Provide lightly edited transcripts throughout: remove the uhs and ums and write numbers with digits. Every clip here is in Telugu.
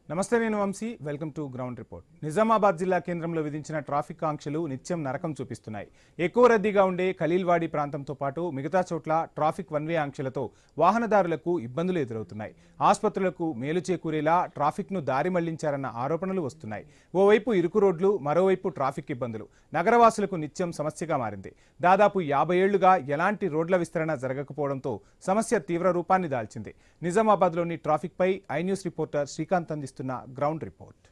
నమస్తే, నేను Vamshi. Welcome to ground report. Nizamabad జిల్లా కేంద్రంలో విధించిన ట్రాఫిక్ ఆంక్షలు నిత్యం నరకం చూపిస్తున్నాయి. ఎక్కువ రద్దీగా ఉండే ఖలీల్వాడి ప్రాంతంతో పాటు మిగతా చోట్ల ట్రాఫిక్ వన్ వే ఆంక్షలతో వాహనదారులకు ఇబ్బందులు ఎదురవుతున్నాయి. ఆసుపత్రులకు మేలు చేకూరేలా ట్రాఫిక్ను దారి మళ్లించారన్న ఆరోపణలు వస్తున్నాయి. ఓవైపు ఇరుకు రోడ్లు, మరోవైపు ట్రాఫిక్ ఇబ్బందులు నగరవాసులకు నిత్యం సమస్యగా మారింది. దాదాపు 50 ఏళ్లుగా ఎలాంటి రోడ్ల విస్తరణ జరగకపోవడంతో సమస్య తీవ్ర రూపాన్ని దాల్చింది. నిజామాబాద్లోని ట్రాఫిక్పై ఐ న్యూస్ రిపోర్టర్ శ్రీకాంత్ అందిస్తున్న గ్రౌండ్ రిపోర్ట్.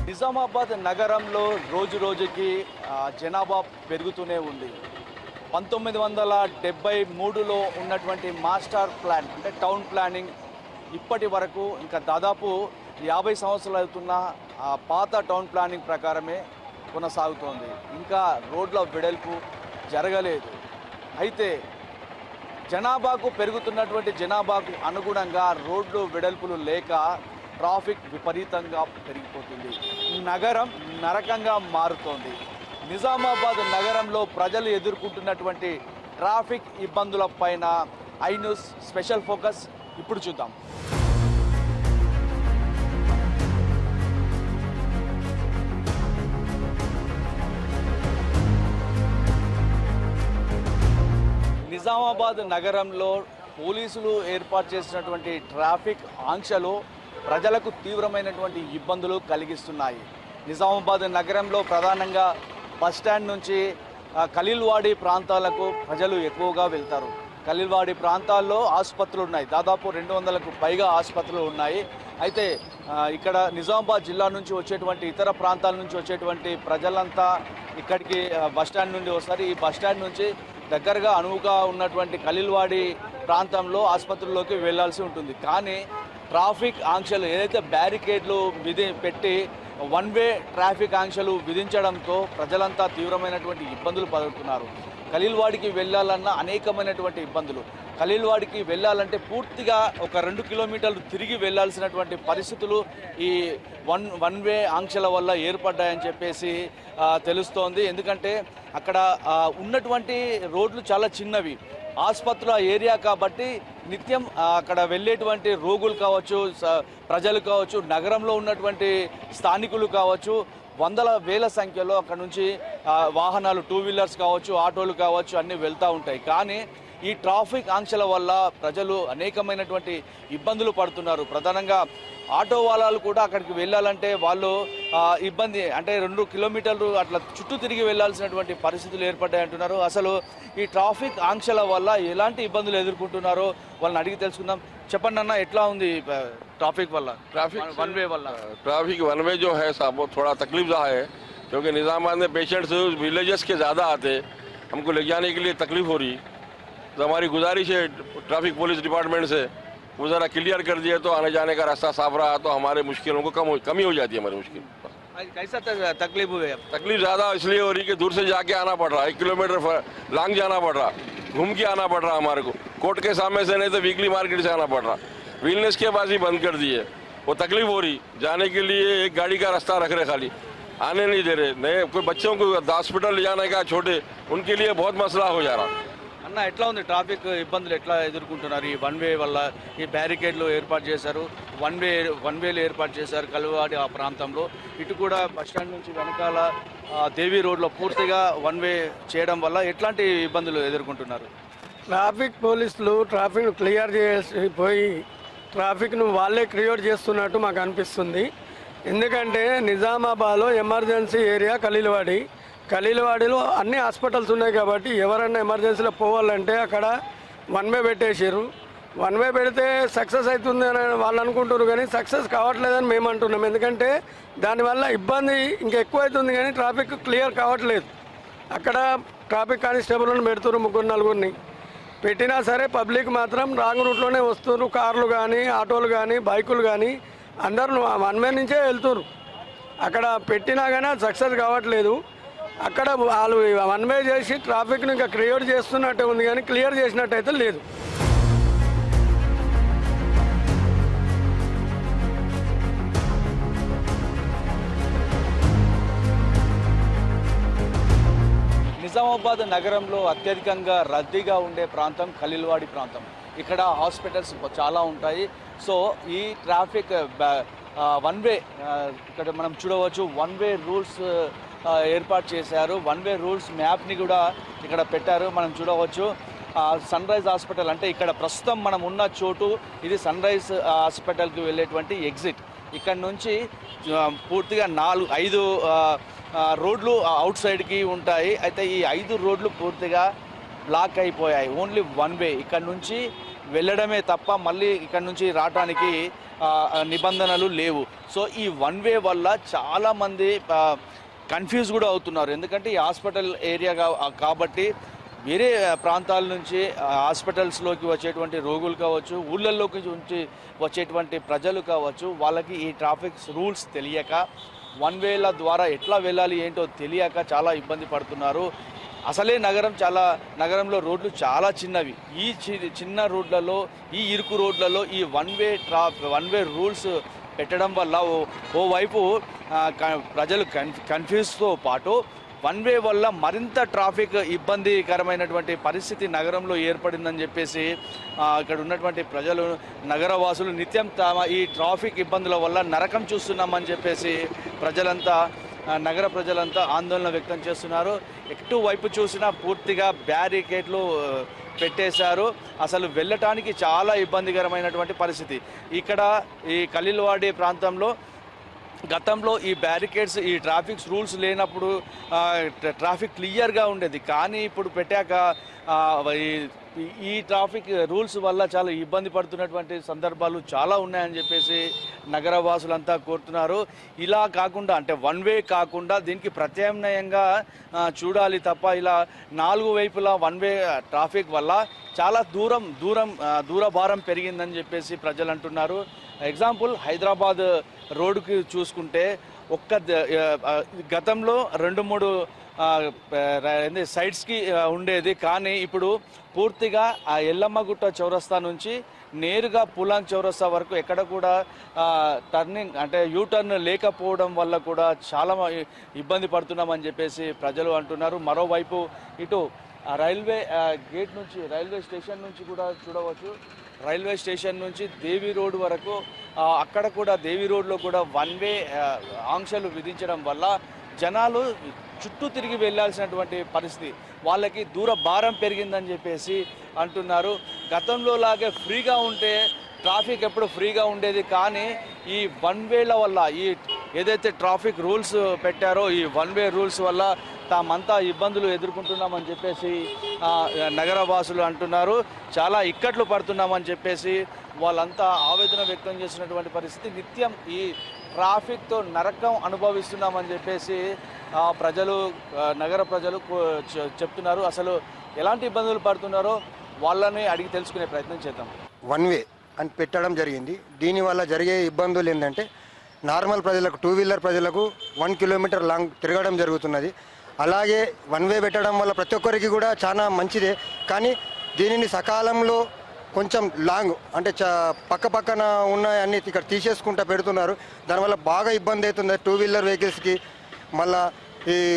నిజామాబాద్ నగరంలో రోజు రోజుకి జనాభా పెరుగుతూనే ఉంది. 1973లో ఉన్నటువంటి మాస్టర్ ప్లాన్ అంటే టౌన్ ప్లానింగ్ ఇప్పటి వరకు ఇంకా దాదాపు 50 సంవత్సరాలు అవుతున్న పాత టౌన్ ప్లానింగ్ ప్రకారమే కొనసాగుతోంది. ఇంకా రోడ్ల వెడల్పు జరగలేదు. అయితే పెరుగుతున్నటువంటి జనాభాకు అనుగుణంగా రోడ్లు వెడల్పులు లేక ట్రాఫిక్ విపరీతంగా పెరిగిపోతుంది. నగరం నరకంగా మారుతోంది. నిజామాబాద్ నగరంలో ప్రజలు ఎదుర్కొంటున్నటువంటి ట్రాఫిక్ ఇబ్బందులపైన ఐ న్యూస్ స్పెషల్ ఫోకస్ ఇప్పుడు చూద్దాం. నిజామాబాద్ నగరంలో పోలీసులు ఏర్పాటు చేసినటువంటి ట్రాఫిక్ ఆంక్షలు ప్రజలకు తీవ్రమైనటువంటి ఇబ్బందులు కలిగిస్తున్నాయి. నిజామాబాద్ నగరంలో ప్రధానంగా బస్టాండ్ నుంచి ఖలీల్వాడి ప్రాంతాలకు ప్రజలు ఎక్కువగా వెళ్తారు. ఖలీల్వాడి ప్రాంతాల్లో ఆసుపత్రులు ఉన్నాయి. దాదాపు 200కు పైగా ఆసుపత్రులు ఉన్నాయి. అయితే ఇక్కడ నిజామాబాద్ జిల్లా నుంచి వచ్చేటువంటి ఇతర ప్రాంతాల నుంచి వచ్చేటువంటి ప్రజలంతా ఇక్కడికి బస్టాండ్ నుండి వస్తారు. ఈ బస్టాండ్ నుంచి దగ్గరగా అనువుగా ఉన్నటువంటి ఖలీల్వాడి ప్రాంతంలో ఆసుపత్రుల్లోకి వెళ్లాల్సి ఉంటుంది. కానీ ట్రాఫిక్ ఆంక్షలు ఏదైతే బ్యారికేడ్లు పెట్టి వన్ వే ట్రాఫిక్ ఆంక్షలు విధించడంతో ప్రజలంతా తీవ్రమైనటువంటి ఇబ్బందులు పడుతున్నారు. ఖలీల్వాడికి వెళ్ళాలన్న అనేకమైనటువంటి ఇబ్బందులు. ఖలీల్వాడికి వెళ్ళాలంటే పూర్తిగా ఒక 2 కిలోమీటర్లు తిరిగి వెళ్లాల్సినటువంటి పరిస్థితులు ఈ వన్ వే ఆంక్షల వల్ల ఏర్పడ్డాయని చెప్పేసి తెలుస్తోంది. ఎందుకంటే అక్కడ ఉన్నటువంటి రోడ్లు చాలా చిన్నవి. ఆసుపత్రుల ఏరియా కాబట్టి నిత్యం అక్కడ వెళ్ళేటువంటి రోగులు కావచ్చు, ప్రజలు కావచ్చు, నగరంలో ఉన్నటువంటి స్థానికులు కావచ్చు, వందల వేల సంఖ్యలో అక్కడ నుంచి వాహనాలు, 2 వీలర్స్ కావచ్చు, ఆటోలు కావచ్చు, అన్నీ వెళ్తూ ఉంటాయి. కానీ ఈ ట్రాఫిక్ ఆంక్షల వల్ల ప్రజలు అనేకమైనటువంటి ఇబ్బందులు పడుతున్నారు. ప్రధానంగా ఆటో వాళ్ళలు కూడా అక్కడికి వెళ్ళాలంటే వాళ్ళు ఇబ్బంది, అంటే 2 కిలోమీటర్లు అట్లా చుట్టూ తిరిగి వెళ్లాల్సినటువంటి పరిస్థితులు ఏర్పడ్డాయంటున్నారు. అసలు ఈ ట్రాఫిక్ ఆంక్షల వల్ల ఎలాంటి ఇబ్బందులు ఎదుర్కొంటున్నారో వాళ్ళని అడిగి తెలుసుకుందాం. చెప్పండి అన్న, ఎట్లా ఉంది ट्रैफिक वाला ट्रैफिक वन वे जो है साहब वो थोड़ा तकलीफ ज़ा है, क्योंकि निज़ामाबाद में पेशेंट्स विलेजेस के ज़्यादा आते, हमको ले जाने के लिए तकलीफ हो रही। तो हमारी गुजारिश है ट्रैफिक पुलिस डिपार्टमेंट से वो ज़रा क्लियर कर दिए तो आने जाने का रास्ता साफ रहा तो हमारे मुश्किलों को कमी हो जाती है। हमारी मुश्किल कैसा तकलीफ हुई? तकलीफ ज़्यादा इसलिए हो रही कि दूर से जाके आना पड़ रहा, 1 किलोमीटर लॉन्ग जाना पड़ रहा, घूम के आना पड़ रहा हमारे को। कोर्ट के सामने से नहीं तो वीकली मार्केट से आना पड़ रहा। व्हीलनेस के पास ही बंद कर दिए, वो तकलीफ हो रही। जाने के लिए एक गाड़ी का रास्ता रख रहे, खाली आने नहीं दे रहे। नए कोई बच्चों को हॉस्पिटल ले जाने का छोटे, उनके लिए बहुत मसला हो जा रहा। అన్న, ఎట్లా ఉంది ట్రాఫిక్ ఇబ్బందులు ఎట్లా ఎదుర్కొంటున్నారు? ఈ వన్ వే వల్ల ఈ బ్యారికేడ్లు ఏర్పాటు చేశారు, వన్ వేలు ఏర్పాటు చేశారు ఖలీల్వాడి ఆ ప్రాంతంలో. ఇటు కూడా బస్టాండ్ నుంచి వెనకాల దేవి రోడ్లో పూర్తిగా వన్ వే చేయడం వల్ల ఎట్లాంటి ఇబ్బందులు ఎదుర్కొంటున్నారు? ట్రాఫిక్ పోలీసులు ట్రాఫిక్ క్లియర్ చేసిపోయి ట్రాఫిక్ను వాళ్ళే క్రియేట్ చేస్తున్నట్టు మాకు అనిపిస్తుంది. ఎందుకంటే నిజామాబాద్లో ఎమర్జెన్సీ ఏరియా ఖలీల్వాడిలో అన్ని హాస్పిటల్స్ ఉన్నాయి కాబట్టి ఎవరన్నా ఎమర్జెన్సీలో పోవాలంటే అక్కడ వన్ వే పెట్టేసారు. వన్ వే పెడితే సక్సెస్ అవుతుంది అని వాళ్ళు అనుకుంటారు, కానీ సక్సెస్ కావట్లేదని మేము అంటున్నాం. ఎందుకంటే దానివల్ల ఇబ్బంది ఇంకా ఎక్కువ అవుతుంది, కానీ ట్రాఫిక్ క్లియర్ కావట్లేదు. అక్కడ ట్రాఫిక్ కానిస్టేబుల్ని పెడుతున్నారు, 3-4 పెట్టినా సరే పబ్లిక్ మాత్రం రాంగ్ రూట్లోనే వస్తున్నారు. కార్లు కానీ, ఆటోలు కానీ, బైకులు కానీ అందరూ వన్ వే నుంచే వెళ్తున్నారు. అక్కడ పెట్టినా కానీ సక్సెస్ కావట్లేదు. అక్కడ వాళ్ళు వన్ వే చేసి ట్రాఫిక్ను ఇంకా క్రియేట్ చేస్తున్నట్టే ఉంది, కానీ క్లియర్ చేసినట్టయితే లేదు. నిజామాబాద్ నగరంలో అత్యధికంగా రద్దీగా ఉండే ప్రాంతం ఖలీల్వాడి ప్రాంతం. ఇక్కడ హాస్పిటల్స్ చాలా ఉంటాయి. సో ఈ ట్రాఫిక్ వన్ వే ఇక్కడ మనం చూడవచ్చు, వన్ వే రూల్స్ ఏర్పాటు చేశారు. వన్ వే రూల్స్ మ్యాప్ని కూడా ఇక్కడ పెట్టారు. మనం చూడవచ్చు సన్ రైజ్ హాస్పిటల్, అంటే ఇక్కడ ప్రస్తుతం మనం ఉన్న చోటు ఇది సన్ రైజ్ హాస్పిటల్కి వెళ్ళేటువంటి ఎగ్జిట్. ఇక్కడ నుంచి పూర్తిగా 5 రోడ్లు అవుట్ సైడ్కి ఉంటాయి. అయితే ఈ 5 రోడ్లు పూర్తిగా బ్లాక్ అయిపోయాయి. ఓన్లీ వన్ వే, ఇక్కడ నుంచి వెళ్ళడమే తప్ప మళ్ళీ ఇక్కడ నుంచి రావడానికి నిబంధనలు లేవు. సో ఈ వన్ వే వల్ల చాలామంది కన్ఫ్యూజ్ కూడా అవుతున్నారు. ఎందుకంటే ఈ హాస్పిటల్ ఏరియా కాబట్టి వేరే ప్రాంతాల నుంచి హాస్పిటల్స్లోకి వచ్చేటువంటి రోగులు కావచ్చు, ఊళ్ళల్లోకి నుంచి వచ్చేటువంటి ప్రజలు కావచ్చు, వాళ్ళకి ఈ ట్రాఫిక్ రూల్స్ తెలియక, వన్ వేల ద్వారా ఎట్లా వెళ్ళాలి ఏంటో తెలియక చాలా ఇబ్బంది పడుతున్నారు. అసలే నగరంలో రోడ్లు చాలా చిన్నవి. ఈ చిన్న రోడ్లలో, ఈ ఇరుకు రోడ్లలో ఈ వన్ వే రూల్స్ పెట్టడం వల్ల ఓవైపు ప్రజలు కన్ఫ్యూజ్తో పాటు వన్ వే వల్ల మరింత ట్రాఫిక్ ఇబ్బందికరమైనటువంటి పరిస్థితి నగరంలో ఏర్పడిందని చెప్పేసి ఇక్కడ ఉన్నటువంటి ప్రజలు, నగరవాసులు నిత్యం ఈ ట్రాఫిక్ ఇబ్బందుల వల్ల నరకం చూస్తున్నామని చెప్పేసి నగర ప్రజలంతా ఆందోళన వ్యక్తం చేస్తున్నారు. ఎటు వైపు చూసినా పూర్తిగా బ్యారికేడ్లు పెట్టేశారు. అసలు వెళ్ళటానికి చాలా ఇబ్బందికరమైనటువంటి పరిస్థితి. ఇక్కడ ఈ ఖలీల్వాడి ప్రాంతంలో గతంలో ఈ బ్యారికేడ్స్, ఈ ట్రాఫిక్ రూల్స్ లేనప్పుడు ట్రాఫిక్ క్లియర్గా ఉండేది. కానీ ఇప్పుడు పెట్టాక ఈ ట్రాఫిక్ రూల్స్ వల్ల చాలా ఇబ్బంది పడుతున్నటువంటి సందర్భాలు చాలా ఉన్నాయని చెప్పేసి నగరవాసులంతా కోరుతున్నారు. ఇలా కాకుండా, అంటే వన్ వే కాకుండా దీనికి ప్రత్యామ్నాయంగా చూడాలి తప్ప ఇలా 4 వైపులా వన్ వే ట్రాఫిక్ వల్ల చాలా దూరభారం పెరిగిందని చెప్పేసి ప్రజలు అంటున్నారు. ఎగ్జాంపుల్ హైదరాబాద్ రోడ్డుకి చూసుకుంటే గతంలో 2-3 సైడ్స్కి ఉండేది. కానీ ఇప్పుడు పూర్తిగా ఆ ఎల్లమ్మగుట్ట చౌరస్తా నుంచి నేరుగా పూలాంగ్ చౌరస్తా వరకు ఎక్కడ కూడా టర్నింగ్, అంటే యూటర్న్ లేకపోవడం వల్ల కూడా చాలా ఇబ్బంది పడుతున్నామని చెప్పేసి ప్రజలు అంటున్నారు. మరోవైపు ఇటు రైల్వే గేట్ నుంచి, రైల్వే స్టేషన్ నుంచి కూడా చూడవచ్చు. రైల్వే స్టేషన్ నుంచి దేవి రోడ్ వరకు అక్కడ కూడా దేవి రోడ్లో కూడా వన్ వే ఆంక్షలు విధించడం వల్ల జనాలు చుట్టూ తిరిగి వెళ్ళాల్సినటువంటి పరిస్థితి, వాళ్ళకి దూర భారం పెరిగిందని చెప్పేసి అంటున్నారు. గతంలో లాగే ఫ్రీగా ఉంటే ట్రాఫిక్ ఎప్పుడు ఫ్రీగా ఉండేది, కానీ ఈ వన్ వేల వల్ల, ఈ ఏదైతే ట్రాఫిక్ రూల్స్ పెట్టారో ఈ వన్ వే రూల్స్ వల్ల తామంతా ఇబ్బందులు ఎదుర్కొంటున్నామని చెప్పేసి నగరవాసులు అంటున్నారు. చాలా ఇక్కట్లు పడుతున్నామని చెప్పేసి వాళ్ళంతా ఆవేదన వ్యక్తం చేసినటువంటి పరిస్థితి. నిత్యం ఈ ట్రాఫిక్తో నరకం అనుభవిస్తున్నామని చెప్పేసి నగర ప్రజలు చెప్తున్నారు. అసలు ఎలాంటి ఇబ్బందులు పడుతున్నారో వాళ్ళని అడిగి తెలుసుకునే ప్రయత్నం చేద్దాం. వన్ వే అని పెట్టడం జరిగింది. దీనివల్ల జరిగే ఇబ్బందులు ఏంటంటే, నార్మల్ ప్రజలకు, 2 వీలర్ ప్రజలకు 1 కిలోమీటర్ లాంగ్ తిరగడం జరుగుతున్నది. అలాగే వన్ వే పెట్టడం వల్ల ప్రతి ఒక్కరికి కూడా చాలా మంచిదే. కానీ దీనిని సకాలంలో కొంచెం లాంగ్, అంటే పక్కన ఉన్నాయన్నీ ఇక్కడ తీసేసుకుంటూ పెడుతున్నారు. దానివల్ల బాగా ఇబ్బంది అవుతుంది 2 వీలర్ వెహికల్స్కి. మళ్ళీ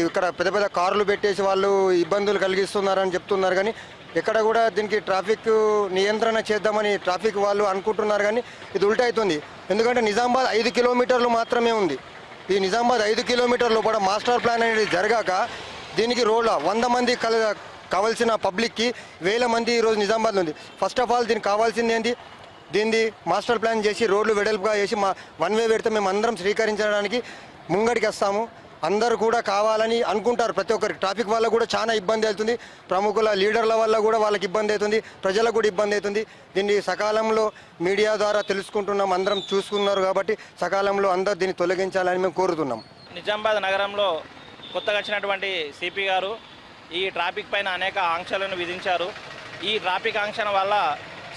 ఇక్కడ పెద్ద కార్లు పెట్టేసి వాళ్ళు ఇబ్బందులు కలిగిస్తున్నారని చెప్తున్నారు. కానీ ఎక్కడ కూడా దీనికి ట్రాఫిక్ నియంత్రణ చేద్దామని ట్రాఫిక్ వాళ్ళు అనుకుంటున్నారు, కానీ ఇది ఉల్టా అవుతుంది. ఎందుకంటే నిజామాబాద్ 5 కిలోమీటర్లు మాత్రమే ఉంది. ఈ నిజామాబాద్ 5 కిలోమీటర్ల లోపల మాస్టర్ ప్లాన్ అనేది జరగాక దీనికి రోడ్ల 100 మంది కావాల్సిన పబ్లిక్కి 1000 మంది ఈరోజు నిజామాబాద్లో ఉంది. ఫస్ట్ ఆఫ్ ఆల్ దీనికి కావాల్సింది ఏంటి, దీన్ని మాస్టర్ ప్లాన్ చేసి రోడ్లు వెడల్పుగా చేసి వన్ వే పెడితే మేము అందరం స్వీకరించడానికి ముంగడికి వస్తాము. అందరూ కూడా కావాలని అనుకుంటారు. ప్రతి ఒక్కరికి ట్రాఫిక్ వల్ల కూడా చాలా ఇబ్బంది అవుతుంది. ప్రముఖుల లీడర్ల వల్ల కూడా వాళ్ళకి ఇబ్బంది అవుతుంది, ప్రజలకు కూడా ఇబ్బంది అవుతుంది. దీన్ని సకాలంలో మీడియా ద్వారా తెలుసుకుంటున్నాం, అందరం చూసుకున్నారు. కాబట్టి సకాలంలో అందరూ దీన్ని తొలగించాలని మేము కోరుతున్నాం. నిజామాబాద్ నగరంలో కొత్తగా వచ్చినటువంటి సిపి గారు ఈ ట్రాఫిక్ పైన అనేక ఆంక్షలను విధించారు. ఈ ట్రాఫిక్ ఆంక్షల వల్ల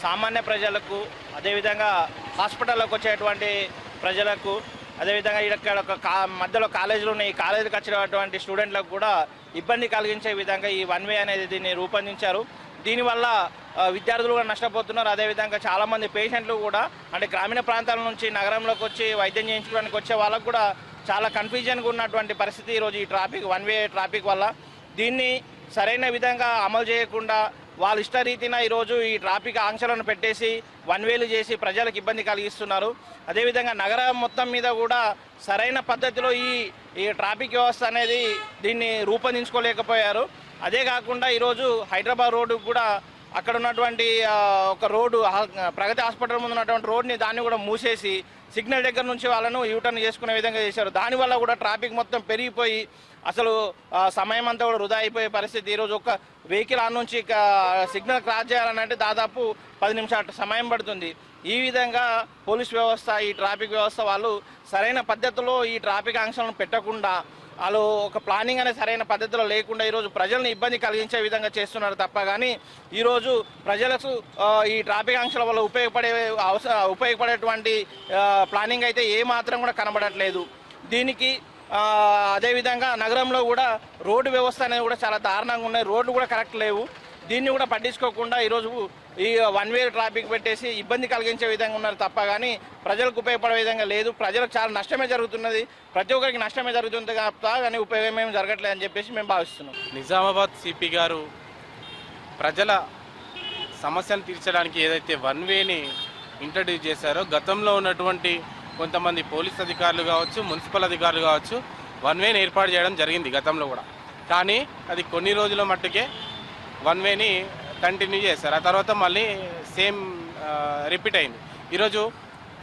సామాన్య ప్రజలకు, అదేవిధంగా హాస్పిటల్లోకి వచ్చేటువంటి ప్రజలకు, అదేవిధంగా ఇక్కడ మధ్యలో కాలేజీలు ఉన్నాయి, ఈ కాలేజీకి వచ్చినటువంటి స్టూడెంట్లకు కూడా ఇబ్బంది కలిగించే విధంగా ఈ వన్ వే అనేది దీన్ని రూపొందించారు. దీనివల్ల విద్యార్థులు కూడా నష్టపోతున్నారు. అదేవిధంగా చాలామంది పేషెంట్లు కూడా, అంటే గ్రామీణ ప్రాంతాల నుంచి నగరంలోకి వచ్చి వైద్యం చేయించుకోవడానికి వచ్చే వాళ్ళకు కూడా చాలా కన్ఫ్యూజన్గా ఉన్నటువంటి పరిస్థితి ఈరోజు ఈ ట్రాఫిక్, వన్ వే ట్రాఫిక్ వల్ల. దీన్ని సరైన విధంగా అమలు చేయకుండా వాళ్ళ ఇష్టరీతిన ఈరోజు ఈ ట్రాఫిక్ ఆంక్షలను పెట్టేసి వన్ వేలు చేసి ప్రజలకు ఇబ్బంది కలిగిస్తున్నారు. అదేవిధంగా నగరం మొత్తం మీద కూడా సరైన పద్ధతిలో ఈ ట్రాఫిక్ వ్యవస్థ అనేది దీన్ని రూపొందించుకోలేకపోయారు. అదే కాకుండా ఈరోజు హైదరాబాద్ రోడ్డు కూడా అక్కడ ఉన్నటువంటి ఒక రోడ్డు ప్రగతి హాస్పిటల్ ముందు ఉన్నటువంటి రోడ్ని దాన్ని కూడా మూసేసి సిగ్నల్ దగ్గర నుంచి వాళ్ళను యూటర్న్ చేసుకునే విధంగా చేశారు. దానివల్ల కూడా ట్రాఫిక్ మొత్తం పెరిగిపోయి అసలు సమయం అంతా కూడా వృధా అయిపోయే పరిస్థితి. ఈరోజు ఒక వెహికల్ ఆ నుంచి సిగ్నల్ క్రాస్ చేయాలంటే దాదాపు 10 నిమిషాల సమయం పడుతుంది. ఈ విధంగా పోలీస్ వ్యవస్థ ఈ ట్రాఫిక్ వ్యవస్థ వాళ్ళు సరైన పద్ధతిలో ఈ ట్రాఫిక్ ఆంక్షలను పెట్టకుండా వాళ్ళు ఒక ప్లానింగ్ అనేది సరైన పద్ధతిలో లేకుండా ఈరోజు ప్రజల్ని ఇబ్బంది కలిగించే విధంగా చేస్తున్నారు తప్ప కానీ ఈరోజు ప్రజలకు ఈ ట్రాఫిక్ ఆంక్షల వల్ల ఉపయోగపడేటువంటి ప్లానింగ్ అయితే ఏ మాత్రం కూడా కనబడట్లేదు. దీనికి అదేవిధంగా నగరంలో కూడా రోడ్డు వ్యవస్థ అనేది కూడా చాలా దారుణంగా ఉన్నాయి. రోడ్లు కూడా కరెక్ట్ లేవు. దీన్ని కూడా పట్టించుకోకుండా ఈరోజు ఈ వన్ వే ట్రాఫిక్ పెట్టేసి ఇబ్బంది కలిగించే విధంగా ఉన్నారు తప్ప కానీ ప్రజలకు ఉపయోగపడే విధంగా లేదు. ప్రజలకు చాలా నష్టమే జరుగుతున్నది. ప్రతి ఒక్కరికి నష్టమే జరుగుతుంది తప్ప కానీ ఉపయోగం ఏమి జరగట్లేదు అని చెప్పేసి మేము భావిస్తున్నాం. నిజామాబాద్ సిపి గారు ప్రజల సమస్యను తీర్చడానికి ఏదైతే వన్ వేని ఇంట్రడ్యూస్ చేశారో గతంలో ఉన్నటువంటి కొంతమంది పోలీస్ అధికారులు కావచ్చు, మున్సిపల్ అధికారులు కావచ్చు వన్ వేని ఏర్పాటు చేయడం జరిగింది గతంలో కూడా. కానీ అది కొన్ని రోజుల మట్టుకే వన్ వేని కంటిన్యూ చేశారు. ఆ తర్వాత మళ్ళీ సేమ్ రిపీట్ అయింది. ఈరోజు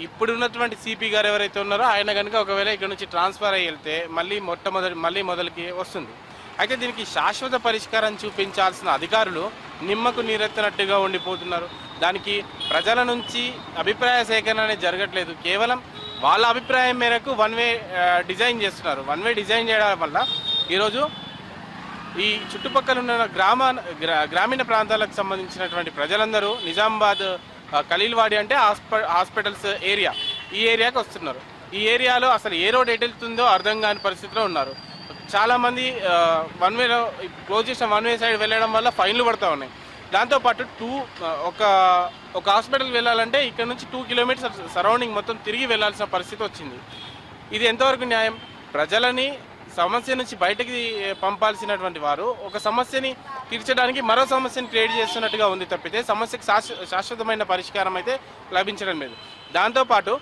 ఇప్పుడున్నటువంటి సిపి గారు ఎవరైతే ఉన్నారో ఆయన కనుక ఒకవేళ ఇక్కడ నుంచి ట్రాన్స్ఫర్ అయ్యి వెళ్తే మళ్ళీ మొదలుకి వస్తుంది. అయితే దీనికి శాశ్వత పరిష్కారం చూపించాల్సిన అధికారులు నిమ్మకు నీరెత్తినట్టుగా ఉండిపోతున్నారు. దానికి ప్రజల నుంచి అభిప్రాయ సేకరణ అనేది జరగట్లేదు. కేవలం వాళ్ళ అభిప్రాయం మేరకు వన్ వే డిజైన్ చేస్తున్నారు. వన్ వే డిజైన్ చేయడం వల్ల ఈరోజు ఈ చుట్టుపక్కల ఉన్న గ్రామీణ ప్రాంతాలకు సంబంధించినటువంటి ప్రజలందరూ నిజామాబాద్ ఖలీల్వాడి అంటే హాస్పిటల్స్ ఏరియా, ఈ ఏరియాకి వస్తున్నారు. ఈ ఏరియాలో అసలు ఏ రోడ్ ఎటు వెళ్తుందో అర్థం కాని పరిస్థితిలో ఉన్నారు. చాలామంది వన్ వేలో క్లోజ్ చేసిన వన్ వే సైడ్ వెళ్ళడం వల్ల ఫైన్లు పడుతూ ఉన్నాయి. దాంతోపాటు ఒక హాస్పిటల్కి వెళ్ళాలంటే ఇక్కడ నుంచి 2 కిలోమీటర్స్ సరౌండింగ్ మొత్తం తిరిగి వెళ్ళాల్సిన పరిస్థితి వచ్చింది. ఇది ఎంతవరకు న్యాయం? ప్రజలని సమస్య నుంచి బయటకి పంపాల్సినటువంటి వారు ఒక సమస్యని తీర్చడానికి మరో సమస్యని క్రియేట్ చేస్తున్నట్టుగా ఉంది తప్పితే సమస్యకు శాశ్వతమైన పరిష్కారం అయితే లభించడం లేదు. దాంతోపాటు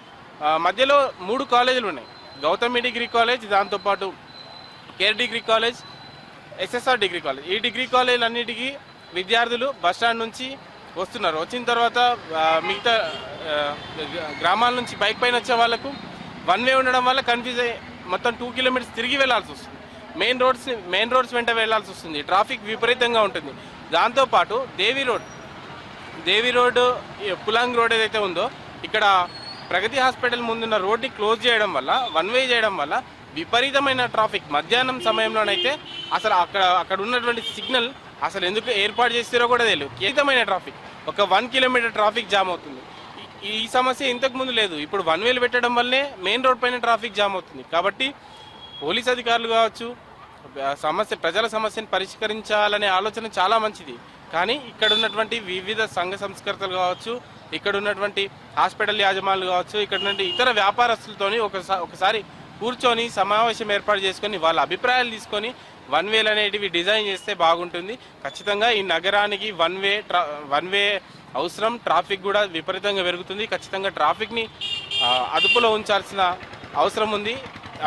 మధ్యలో 3 కాలేజీలు ఉన్నాయి. గౌతమి డిగ్రీ కాలేజ్, దాంతోపాటు care degree college, SSR degree college. ఈ డిగ్రీ కాలేజీలన్నిటికీ విద్యార్థులు బస్టాండ్ నుంచి వస్తున్నారు. వచ్చిన తర్వాత మిగతా గ్రామాల నుంచి బైక్ పైన వచ్చే వాళ్ళకు వన్ వే ఉండడం వల్ల కన్ఫ్యూజ్ అయ్యి మొత్తం 2 కిలోమీటర్స్ తిరిగి వెళ్లాల్సి వస్తుంది. మెయిన్ రోడ్స్ వెంట వెళ్లాల్సి వస్తుంది. ట్రాఫిక్ విపరీతంగా ఉంటుంది. దాంతోపాటు దేవి రోడ్ పులాంగ్ రోడ్ ఏదైతే ఉందో ఇక్కడ ప్రగతి హాస్పిటల్ ముందున్న రోడ్ని క్లోజ్ చేయడం వల్ల, వన్ వే చేయడం వల్ల విపరీతమైన ట్రాఫిక్. మధ్యాహ్నం సమయంలోనైతే అసలు అక్కడ ఉన్నటువంటి సిగ్నల్ అసలు ఎందుకు ఏర్పాటు చేస్తారో కూడా తెలియదు. విపరీతమైన ట్రాఫిక్, ఒక 1 కిలోమీటర్ ట్రాఫిక్ జామ్ అవుతుంది. ఈ సమస్య ఇంతకుముందు లేదు. ఇప్పుడు వన్ వేలు పెట్టడం వల్లే మెయిన్ రోడ్ పైన ట్రాఫిక్ జామ్ అవుతుంది. కాబట్టి పోలీస్ అధికారులు కావచ్చు, ప్రజల సమస్యను పరిష్కరించాలనే ఆలోచన చాలా మంచిది. కానీ ఇక్కడ ఉన్నటువంటి వివిధ సంఘ సంస్కర్తలు కావచ్చు, ఇక్కడ ఉన్నటువంటి హాస్పిటల్ యాజమానులు కావచ్చు, ఇక్కడ ఉన్నటువంటి ఇతర వ్యాపారస్తులతోని ఒకసారి కూర్చొని సమావేశం ఏర్పాటు చేసుకొని వాళ్ళ అభిప్రాయాలు తీసుకొని వన్ వేలు అనేటివి డిజైన్ చేస్తే బాగుంటుంది. ఖచ్చితంగా ఈ నగరానికి వన్ వే అవసరం. ట్రాఫిక్ కూడా విపరీతంగా పెరుగుతుంది. ఖచ్చితంగా ట్రాఫిక్ని అదుపులో ఉంచాల్సిన అవసరం ఉంది.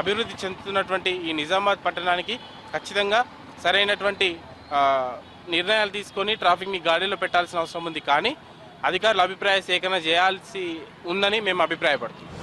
అభివృద్ధి చెందుతున్నటువంటి ఈ నిజామాబాద్ పట్టణానికి ఖచ్చితంగా సరైనటువంటి నిర్ణయాలు తీసుకొని ట్రాఫిక్ని గాడిలో పెట్టాల్సిన అవసరం ఉంది. కానీ అధికారుల అభిప్రాయ సేకరణ చేయాల్సి ఉందని మేము అభిప్రాయపడుతున్నాం.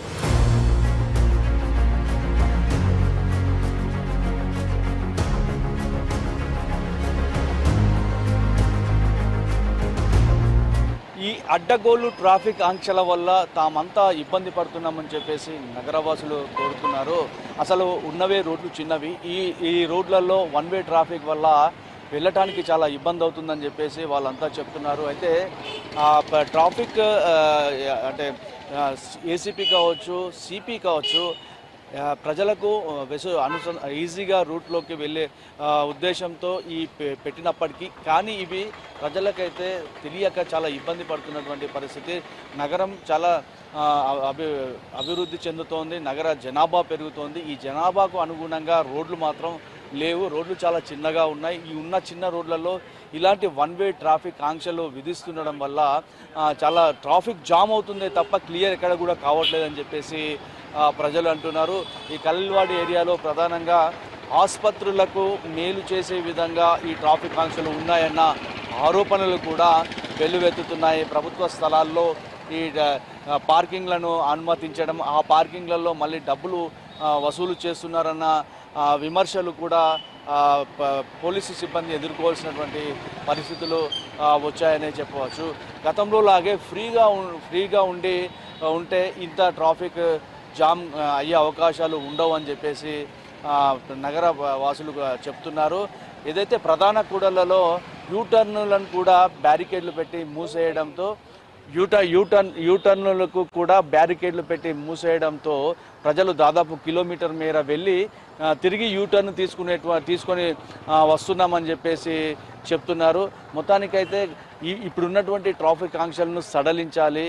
ఈ అడ్డగోలు ట్రాఫిక్ ఆంక్షల వల్ల తామంతా ఇబ్బంది పడుతున్నామని చెప్పేసి నగరవాసులు కోరుతున్నారు. అసలు ఉన్నవే రోడ్లు చిన్నవి. ఈ రోడ్లలో వన్ వే ట్రాఫిక్ వల్ల వెళ్ళటానికి చాలా ఇబ్బంది అవుతుందని చెప్పేసి వాళ్ళంతా చెప్తున్నారు. అయితే ట్రాఫిక్ అంటే ఏసీపీ కావచ్చు, సిపి కావచ్చు, ప్రజలకు ఈజీగా రూట్లోకి వెళ్ళే ఉద్దేశంతో పెట్టినప్పటికీ కానీ ఇవి ప్రజలకైతే తెలియక చాలా ఇబ్బంది పడుతున్నటువంటి పరిస్థితి. నగరం చాలా అభివృద్ధి చెందుతోంది. నగర జనాభా పెరుగుతోంది. ఈ జనాభాకు అనుగుణంగా రోడ్లు మాత్రం లేవు. రోడ్లు చాలా చిన్నగా ఉన్నాయి. ఈ ఉన్న చిన్న రోడ్లలో ఇలాంటి వన్ వే ట్రాఫిక్ ఆంక్షలు విధిస్తుండడం వల్ల చాలా ట్రాఫిక్ జామ్ అవుతుందే తప్ప క్లియర్ ఎక్కడ కూడా కావట్లేదని చెప్పేసి ప్రజలు అంటున్నారు. ఈ ఖలీల్వాడి ఏరియాలో ప్రధానంగా ఆసుపత్రులకు మేలు చేసే విధంగా ఈ ట్రాఫిక్ ఆంక్షలు ఉన్నాయన్న ఆరోపణలు కూడా వెల్లువెత్తుతున్నాయి. ప్రభుత్వ స్థలాల్లో ఈ పార్కింగ్లను అనుమతించడం, ఆ పార్కింగ్లలో మళ్ళీ డబ్బులు వసూలు చేస్తున్నారన్న విమర్శలు కూడా పోలీసు సిబ్బంది ఎదుర్కోవాల్సినటువంటి పరిస్థితులు వచ్చాయనే చెప్పవచ్చు. గతంలో లాగే ఫ్రీగా ఉంటే ఇంత ట్రాఫిక్ జామ్ అయ్యే అవకాశాలు ఉండవు అని చెప్పేసి నగర వాసులు చెప్తున్నారు. ఏదైతే ప్రధాన కూడళ్లలో యూటర్నులను కూడా బ్యారికేడ్లు పెట్టి మూసేయడంతో యూటర్నులకు కూడా బ్యారికేడ్లు పెట్టి మూసేయడంతో ప్రజలు దాదాపు కిలోమీటర్ మేర వెళ్ళి తిరిగి యూటర్న్ తీసుకొని వస్తున్నామని చెప్పేసి చెప్తున్నారు. మొత్తానికైతే ఇప్పుడున్నటువంటి ట్రాఫిక్ ఆంక్షలను సడలించాలి,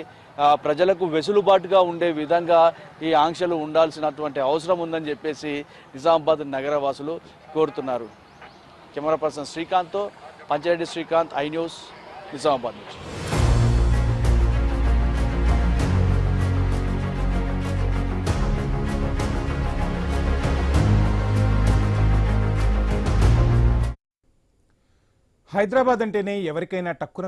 ప్రజలకు వెసులుబాటుగా ఉండే విధంగా ఈ ఆంక్షలు ఉండాల్సినటువంటి అవసరం ఉందని చెప్పేసి నిజామాబాద్ నగరవాసులు కోరుతున్నారు. కెమెరా పర్సన్ శ్రీకాంత్తో పంచారెడ్డి శ్రీకాంత్, ఐ న్యూస్, నిజామాబాద్ నుంచి. హైదరాబాద్ అంటేనే ఎవరికైనా టక్కున